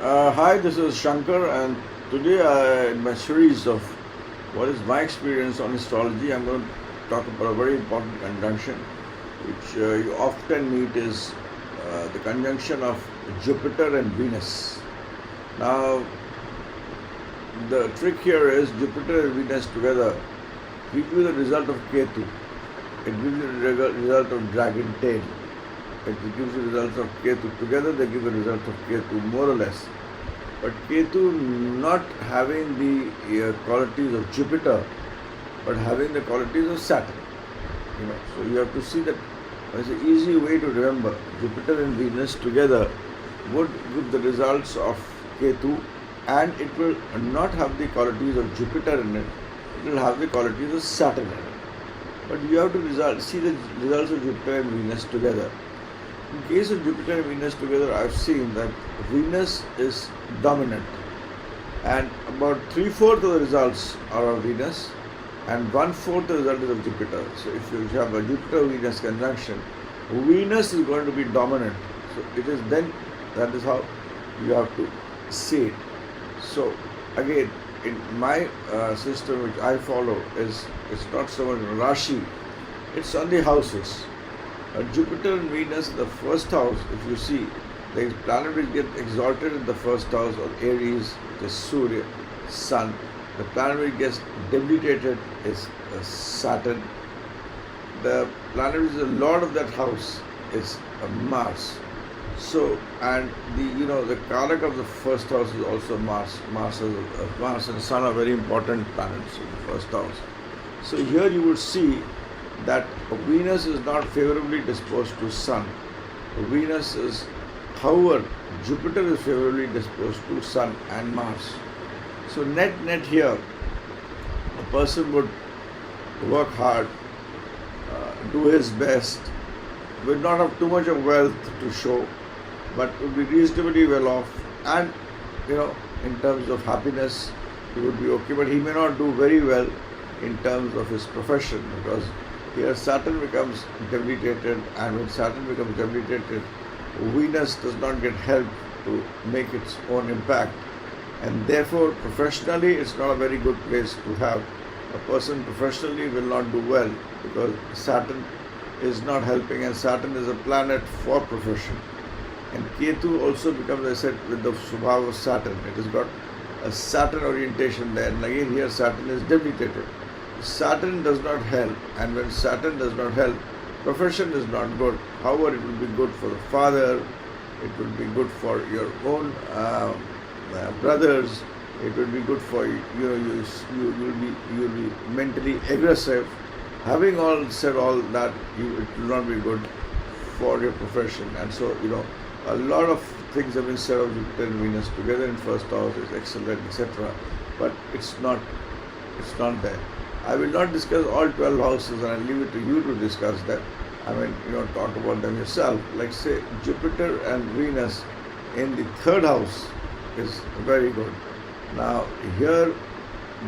Hi, this is Shankar, and today in my series of what is my experience on astrology, I'm going to talk about a very important conjunction which you often meet is the conjunction of Jupiter and Venus. Now, the trick here is Jupiter and Venus together give you the result of Ketu. It gives you the result of dragon tail. It gives you the results of Ketu. Together they give the result of Ketu, more or less. But Ketu not having the qualities of Jupiter, but having the qualities of Saturn. So you have to see that as an easy way to remember. Jupiter and Venus together would give the results of Ketu, and it will not have the qualities of Jupiter in it. It will have the qualities of Saturn in it. But you have to see the results of Jupiter and Venus together. In case of Jupiter and Venus together, I've seen that Venus is dominant, and about 3/4 of the results are of Venus, and 1/4 of the result is of Jupiter. So if you have a Jupiter-Venus conjunction, Venus is going to be dominant. So it is then, that is how you have to see it. So again, in my system which I follow it's not so much Rashi, it's on the houses. Jupiter and Venus in the first house, if you see, the planet will get exalted in the first house of Aries, the Surya, Sun. The planet will get debilitated is Saturn. The planet which is the lord of that house is Mars. So, and the Karak of the first house is also Mars. Mars and Sun are very important planets in the first house. So here you would see that Venus is not favorably disposed to Sun. Venus is, however, Jupiter is favorably disposed to Sun and Mars. So net here, a person would work hard, do his best, would not have too much of wealth to show, but would be reasonably well off, and in terms of happiness, he would be okay, but he may not do very well in terms of his profession, because here Saturn becomes debilitated, and when Saturn becomes debilitated, Venus does not get help to make its own impact, and therefore professionally it's not a very good place to have. A person professionally will not do well because Saturn is not helping, and Saturn is a planet for profession. And Ketu also becomes, I said, with the Subhava of Saturn. It has got a Saturn orientation there, and again here Saturn is debilitated. Saturn does not help, and when Saturn does not help, profession is not good. However, it will be good for the father, it will be good for your own brothers, it will be good for you'll be mentally aggressive. Having said all that, it will not be good for your profession. And so a lot of things have been said of Jupiter and Venus together in first house is excellent, etc. But it's not there. I will not discuss all 12 houses, and I'll leave it to you to discuss them. Talk about them yourself. Like say Jupiter and Venus in the third house is very good. Now here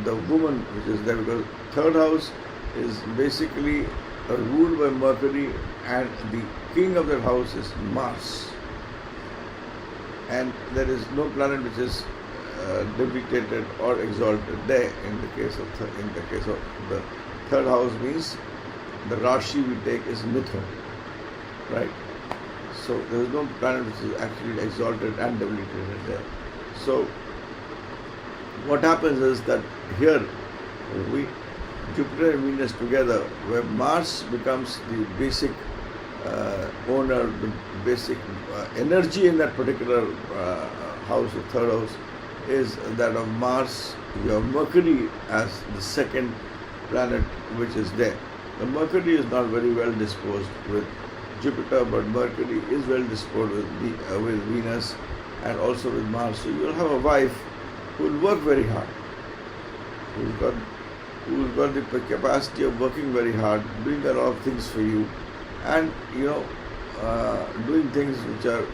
the woman which is there, because third house is basically ruled by Mercury, and the king of that house is Mars. And there is no planet which is debilitated or exalted there. In the case of the third house means the Rashi we take is Mithun, right? So there is no planet which is actually exalted and debilitated there. So what happens is that here Jupiter and Venus together, where Mars becomes the basic owner, the basic energy in that particular house, the third house, is that of Mars. You have Mercury as the second planet which is there. The Mercury is not very well disposed with Jupiter, but Mercury is well disposed with Venus and also with Mars. So you will have a wife who will work very hard, who's got the capacity of working very hard, doing a lot of things for you, and doing things which are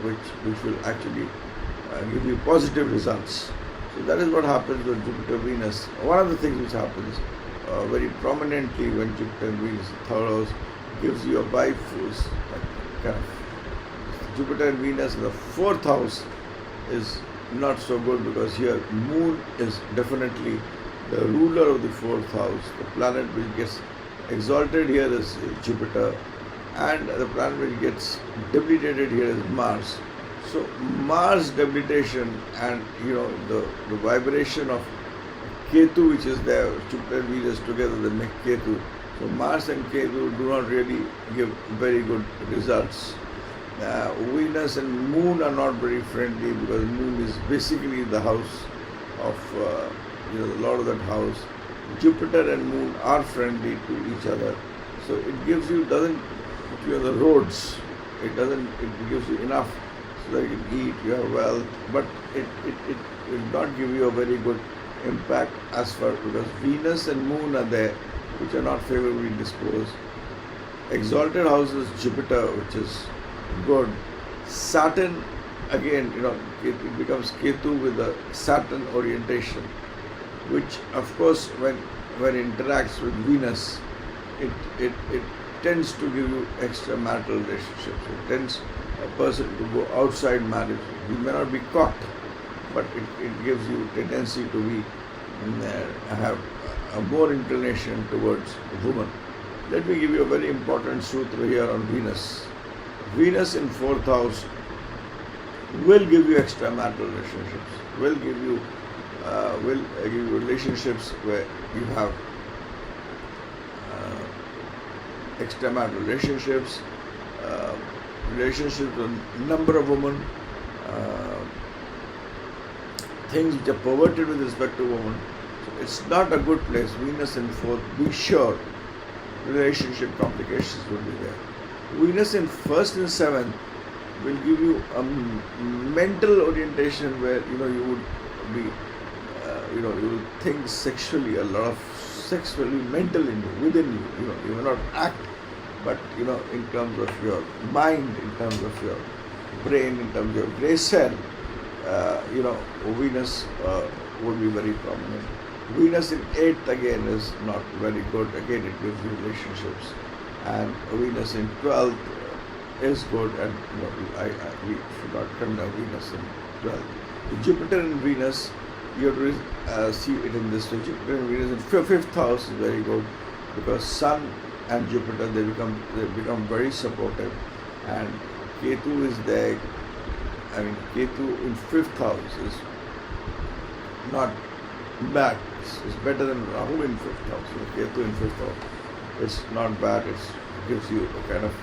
which will actually give you positive results. So that is what happens with Jupiter Venus. One of the things which happens very prominently when Jupiter and Venus third house gives you a wife who's kind of Jupiter and Venus in the fourth house is not so good, because here moon is definitely the ruler of the fourth house. The planet which gets exalted here is Jupiter, and the planet which gets debilitated here is Mars. So Mars debilitation and the vibration of Ketu which is there, Jupiter and Venus together, they make Ketu. So Mars and Ketu do not really give very good results. Venus and Moon are not very friendly, because Moon is basically the house of the lord of that house. Jupiter and Moon are friendly to each other, so it doesn't put you on the roads. It gives you enough so that you can eat, you have wealth, but it will not give you a very good impact because Venus and Moon are there, which are not favorably disposed. Exalted house is Jupiter, which is good. Saturn, again, it becomes Ketu with a Saturn orientation, which of course when it interacts with Venus, it tends to give you extramarital relationships. It tends a person to go outside marriage. You may not be caught, but it gives you tendency to be have a more inclination towards woman. Let me give you a very important sutra here on Venus. Venus in fourth house will give you extramarital relationships, will give you relationships where you have extramarital relationships, relationships with a number of women, things which are perverted with respect to women. So it's not a good place. Venus in fourth, be sure relationship complications will be there. Venus in first and seventh will give you a mental orientation where you would be you will think sexually, a lot of sex will be mental within you. You will not act, but in terms of your mind, in terms of your brain, in terms of your grey cell, Venus would be very prominent. Venus in 8th again is not very good. Again, it gives you relationships. And Venus in 12th is good, and we should not condemn Venus in 12th. Jupiter and Venus, you have to see it in this way. Jupiter and Venus in 5th house is very good, because Sun and Jupiter they become very supportive, and Ketu is there. Ketu in 5th house is not bad. It's better than Rahu in 5th house. Ketu in 5th house, it's not bad. It gives you a kind of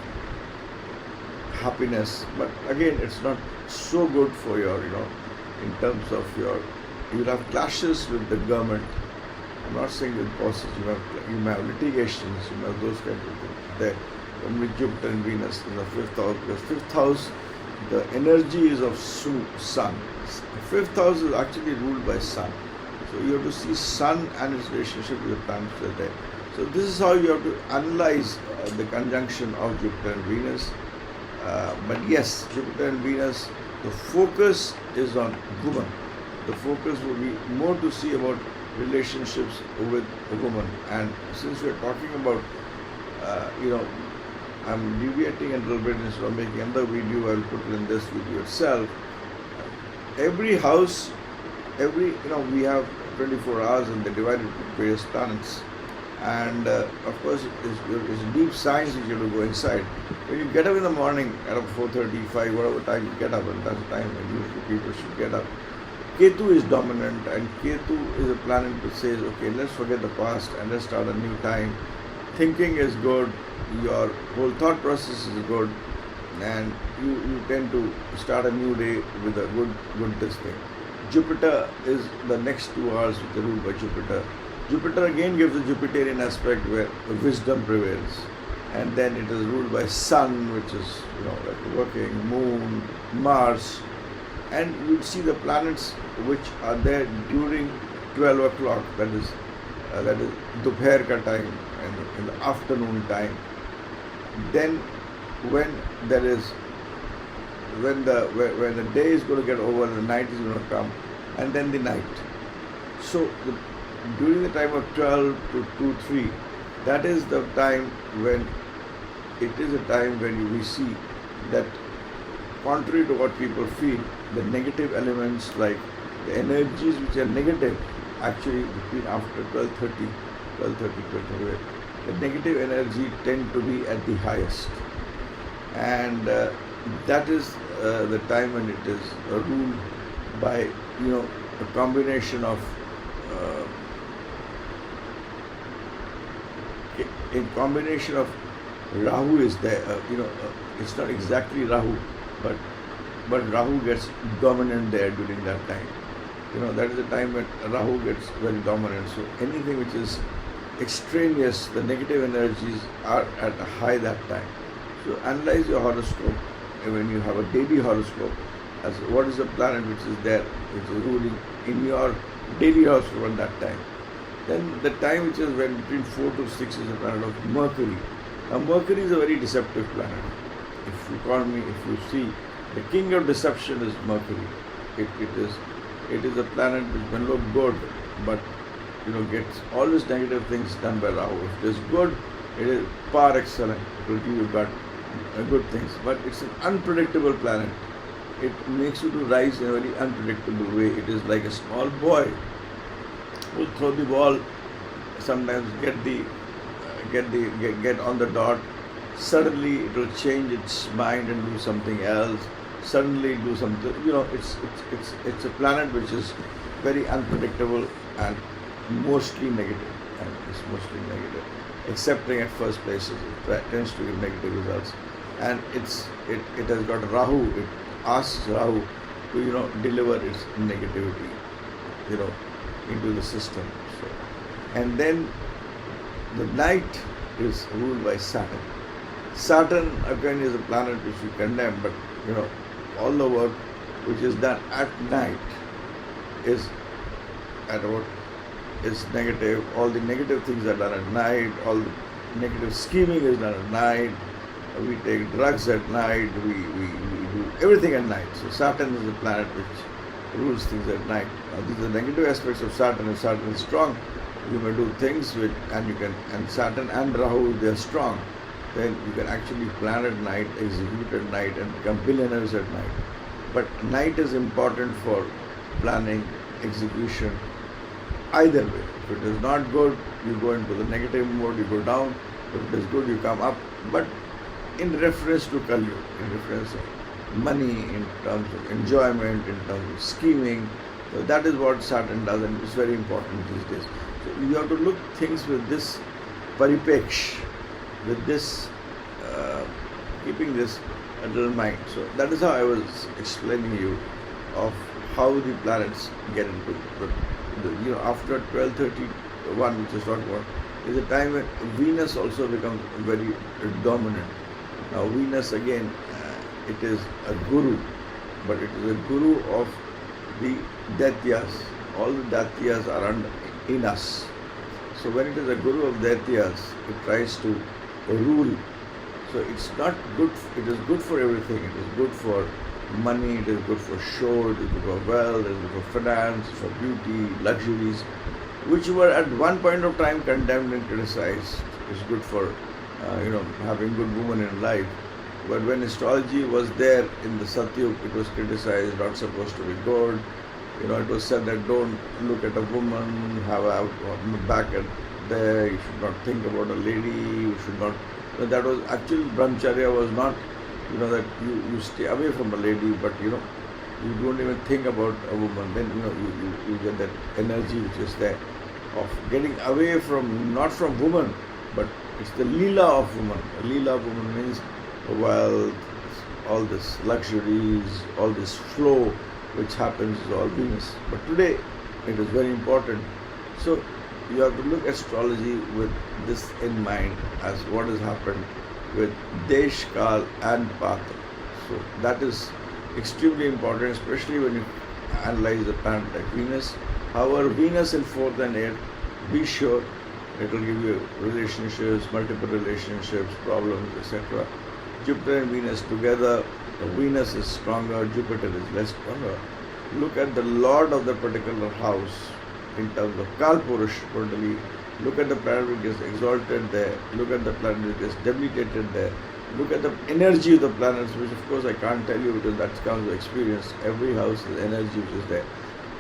happiness, but again, it's not so good for your, in terms of you'll have clashes with the government. I'm not saying with bosses. You may have litigations. You may have those kind of things there. Only Jupiter and Venus in the 5th house, because 5th house, the energy is of Sun. 5th house is actually ruled by Sun. So you have to see Sun and its relationship with the planets that are there. So this is how you have to analyze the conjunction of Jupiter and Venus. But yes, Jupiter and Venus, the focus is on woman. The focus will be more to see about relationships with a woman. And since we're talking about, I'm deviating a little bit instead of making another video, I'll put it in this video itself. Every house, we have 24 hours and they're divided into various planets. And of course, it's deep science which you have to go inside. When you get up in the morning at 4:35, whatever time you get up, and that's the time when usually people should get up, Ketu is dominant, and Ketu is a planet which says, okay, let's forget the past and let's start a new time. Thinking is good, your whole thought process is good, and you tend to start a new day with a good this thing. Jupiter is the next 2 hours which are ruled by Jupiter. Jupiter again gives a Jupiterian aspect where wisdom prevails, and then it is ruled by Sun, which is like working, Moon, Mars, and you see the planets which are there during 12 o'clock. That is Dupher ka time, and in the afternoon time. Then when the day is going to get over, the night is going to come, and then the night. So during the time of 12 to 2-3, that is the time when we see that contrary to what people feel, the negative elements like the energies which are negative, actually between after 12:30, the negative energy tend to be at the highest. And that is the time when it is ruled by, a combination of Rahu is there. It's not exactly Rahu, but Rahu gets dominant there during that time. That is the time when Rahu gets very dominant. So anything which is extraneous, the negative energies are at a high that time. So analyze your horoscope when you have a daily horoscope as what is the planet which is there, which is ruling in your daily horoscope at that time. Then the time which is when between 4 to 6 is the planet of Mercury. Now Mercury is a very deceptive planet. If you see, the king of deception is Mercury. It is a planet which can look good, but gets always negative things done by Rahu. If it is good, it is par excellent. It will give you good things. But it's an unpredictable planet. It makes you to rise in a very unpredictable way. It is like a small boy who will throw the ball, sometimes get on the dot. Suddenly it will change its mind and do something else. Suddenly do something. It's a planet which is very unpredictable and mostly negative. Accepting at first places, it tends to give negative results. And it has got Rahu. It asks Rahu to deliver its negativity into the system. So, and then the night is ruled by Saturn. Saturn again is a planet which we condemn, but all the work which is done at night is negative. All the negative things are done at night. All the negative scheming is done at night. We take drugs at night. We do everything at night. So Saturn is a planet which rules things at night. Now these are negative aspects of Saturn. If Saturn is strong, you may do things and Saturn and Rahu, they are strong. Then you can actually plan at night, execute at night, and become billionaires at night. But night is important for planning, execution. Either way, if it is not good, you go into the negative mode, you go down. If it is good, you come up. But in reference to Kali, in reference of money, in terms of enjoyment, in terms of scheming, so that is what Saturn does, and it's very important these days. So you have to look things with this paripeksh, with this, keeping this under mind. So that is how I was explaining you of how the planets get into after 12:31, which is not what is a time when Venus also becomes very dominant. Now Venus again, it is a guru, but it is a guru of the Daityas. All the Daityas are in us. So when it is a guru of Daityas, it tries to rule. So it's not good. It is good for everything. It is good for money. It is good for show. It is good for wealth. It is good for finance, for beauty, luxuries, which were at one point of time condemned and criticized. It's good for having good women in life. But when astrology was there in the Satyug, it was criticized, not supposed to be good. It was said that don't look at a woman, have a back at there, you should not think about a lady, you should not. That was actually brahmacharya was not, that you stay away from a lady, but you don't even think about a woman. Then you get that energy which is there of getting away from, not from woman, but it's the leela of woman. The leela of woman means wealth, all this luxuries, all this flow which happens is all Venus. But today it is very important. So you have to look at astrology with this in mind as what has happened with Desh, Kal and Patra. So that is extremely important, especially when you analyze the planet like Venus. However, Venus in 4th and 8th, be sure it will give you relationships, multiple relationships, problems, etc. Jupiter and Venus together, Venus is stronger, Jupiter is less stronger. Look at the Lord of the particular house in terms of Kal Purush, totally. Look at the planet which gets exalted there. Look at the planet which gets debilitated there. look at the energy of the planets, which of course I can't tell you because that comes with experience. Every house is energy which is there.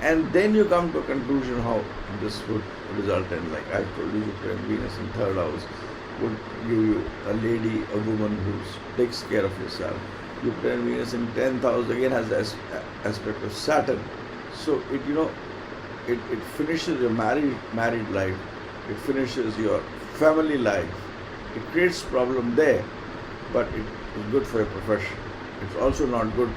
And then you come to a conclusion how this would result in, like I told you, Jupiter and Venus in third house would give you a lady, a woman who takes care of yourself. Jupiter and Venus in 10th house again has the aspect of Saturn. So it finishes your married life, it finishes your family life, it creates problem there, but it is good for your profession. It's also not good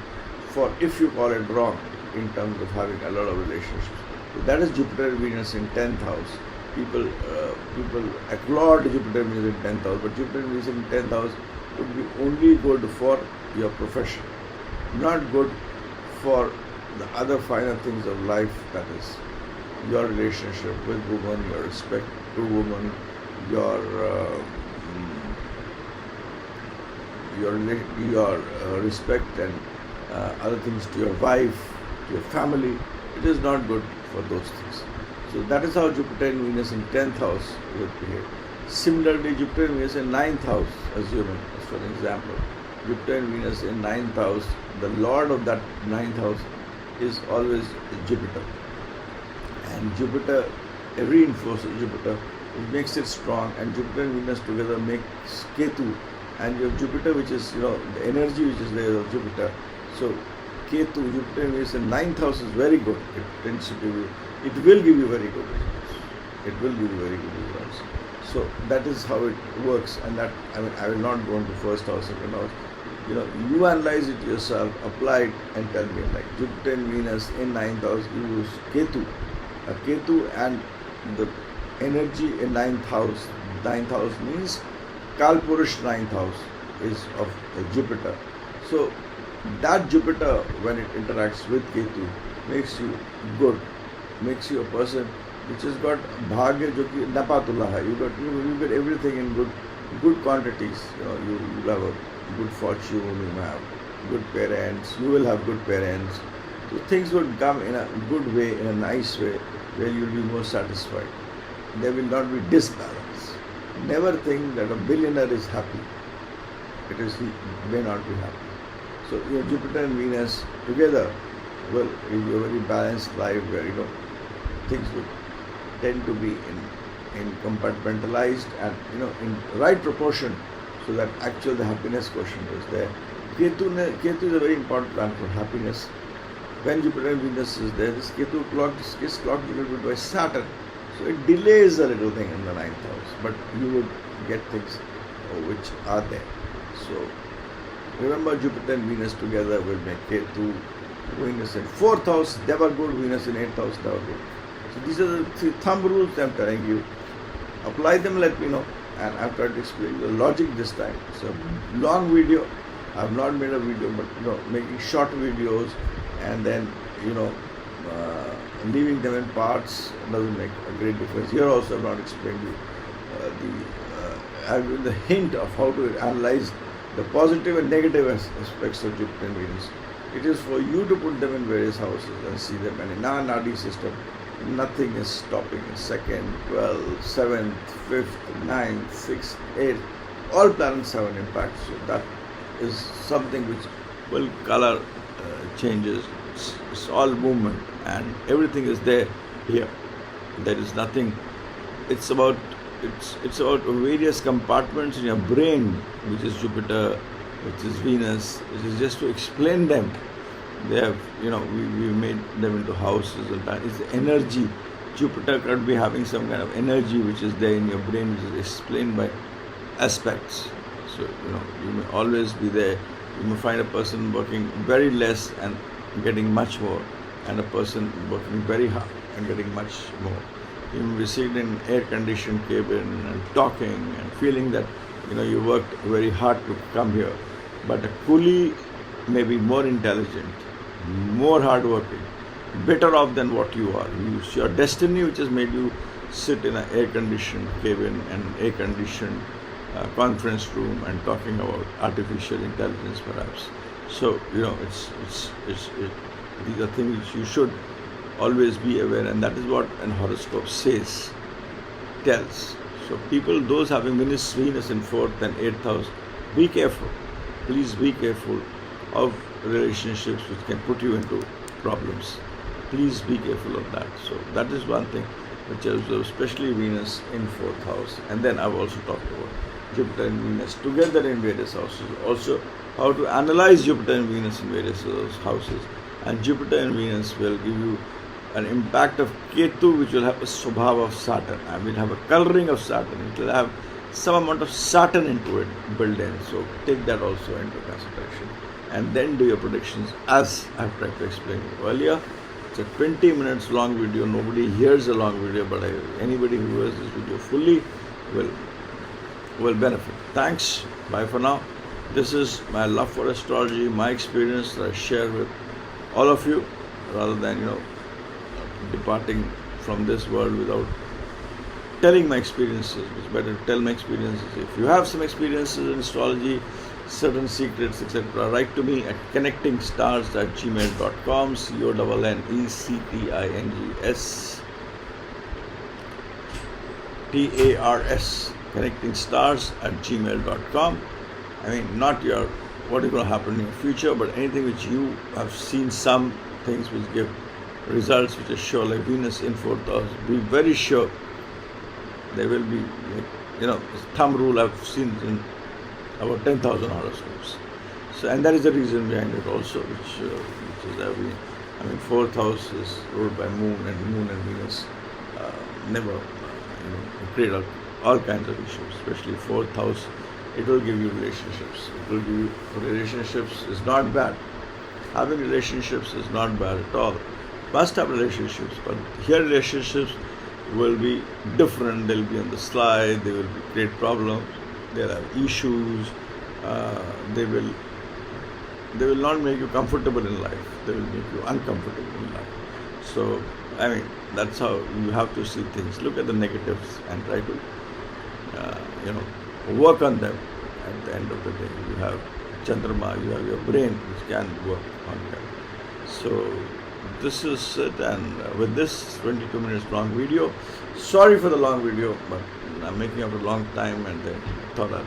for, if you call it wrong, in terms of having a lot of relationships. So that is Jupiter and Venus in 10th house. People applaud Jupiter and Venus in 10th house, but Jupiter and Venus in 10th house would be only good for your profession, not good for the other finer things of life, that is your relationship with women, your respect to women, your respect and other things to your wife, to your family. It is not good for those things. So that is how Jupiter and Venus in 10th house would behave. Similarly, Jupiter and Venus in 9th house, assuming, as for an example, Jupiter and Venus in 9th house, the lord of that 9th house is always Jupiter. And Jupiter reinforces Jupiter, it makes it strong, and Jupiter and Venus together makes Ketu. And you have Jupiter, which is, the energy which is there of Jupiter. So Ketu, Jupiter and Venus in 9th house is very good. It tends to give you, it will give you very good results. It will give you very good results. So that is how it works, and that, I will not go into first house, second house. You analyze it yourself, apply it, and tell me. Like Jupiter and Venus in 9th house, you use Ketu. Ketu and the energy in 9th house. 9th house means Kalpurush 9th house is of Jupiter. So that Jupiter, when it interacts with Ketu, makes you good, makes you a person which has got bhagya, jo ki napatullah hai. You get everything in good quantities. You will have a good fortune, you will have good parents, you will have good parents. So things would come in a good way, in a nice way, where you will be more satisfied. There will not be disbalance. Never think that a billionaire is happy. He may not be happy. So Jupiter and Venus together will give you a very balanced life where things would tend to be in compartmentalized and in right proportion, so that actually the happiness quotient is there. Ketu is a very important planet for happiness. When Jupiter and Venus is there, this Ketu is clocked a little bit by Saturn. So it delays a little thing in the 9th house, but you would get things which are there. So remember, Jupiter and Venus together will make Ketu. Venus in 4th house, never good. Venus in 8th house, never good. So these are the 3 thumb rules I am telling you. Apply them, let me know. And I've tried to explain the logic this time. It's a long video. I've not made a video, but making short videos and then leaving them in parts doesn't make a great difference. Here also I've not explained you I've given the hint of how to analyze the positive and negative aspects of Jupiter and Venus. It is for you to put them in various houses and see them. And in our Nadi system, nothing is stopping. 2nd, 12th, 7th, 5th, 9th, 6th, 8th, all planets have an impact. So that is something which will color changes. It's all movement, and everything is there here. There is nothing. It's about various compartments in your brain, which is Jupiter, which is Venus, which is just to explain them. They have, we made them into houses and that is the energy. Jupiter could be having some kind of energy which is there in your brain, which is explained by aspects. So, you may always be there. You may find a person working very less and getting much more, and a person working very hard and getting much more. You may be sitting in an air-conditioned cabin and talking and feeling that, you worked very hard to come here. But a coolie may be more intelligent, more hardworking, better off than what you are. It's your destiny which has made you sit in an air-conditioned cabin and air-conditioned conference room and talking about artificial intelligence, perhaps. So these are things which you should always be aware, and that is what an horoscope tells. So people, those having Venus in 4th and 8th house, be careful. Please be careful of relationships which can put you into problems. Please be careful of that. So that is one thing which I observe, especially Venus in 4th house. And then I've also talked about Jupiter and Venus together in various houses. Also, how to analyze Jupiter and Venus in various houses. And Jupiter and Venus will give you an impact of Ketu, which will have a Swabhava of Saturn. I will have a coloring of Saturn. It will have some amount of Saturn into it built in. So take that also into consideration. And then do your predictions as I've tried to explain you earlier. It's a 20 minutes long video. Nobody hears a long video, but anybody who hears this video fully will benefit. Thanks. Bye for now. This is my love for astrology, my experience that I share with all of you, rather than departing from this world without telling my experiences. It's better to tell my experiences. If you have some experiences in astrology, certain secrets, etc., write to me at connectingstars@gmail.com, CONNECTINGSTARS, connectingstars@gmail.com. I mean, not your what is going to happen in your future, but anything which you have seen, some things which give results which are sure, like Venus in 4th house. Be very sure there will be, thumb rule I've seen in about 10,000 horoscopes. So, and that is the reason behind it also, which is every. 4th house is ruled by Moon, and Venus never create all kinds of issues. Especially 4th house, it will give you relationships. It will give you relationships is not bad. Having relationships is not bad at all. Must have relationships, but here relationships will be different. They'll be on the slide. They will create problems. They'll have issues. They will not make you comfortable in life. They will make you uncomfortable in life. So, that's how you have to see things. Look at the negatives and try to, work on them. At the end of the day, you have Chandrama, you have your brain which can work on them. So, this is it, and with this 22 minutes long video, sorry for the long video, but I'm making up a long time and then thought I'd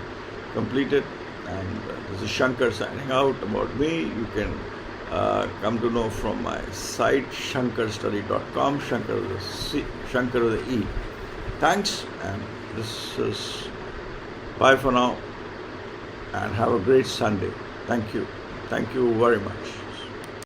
complete it. And this is Shankar signing out. About me, you can come to know from my site shankarstudy.com, Shankar with a E. Thanks, and this is bye for now, and have a great Sunday. Thank you very much.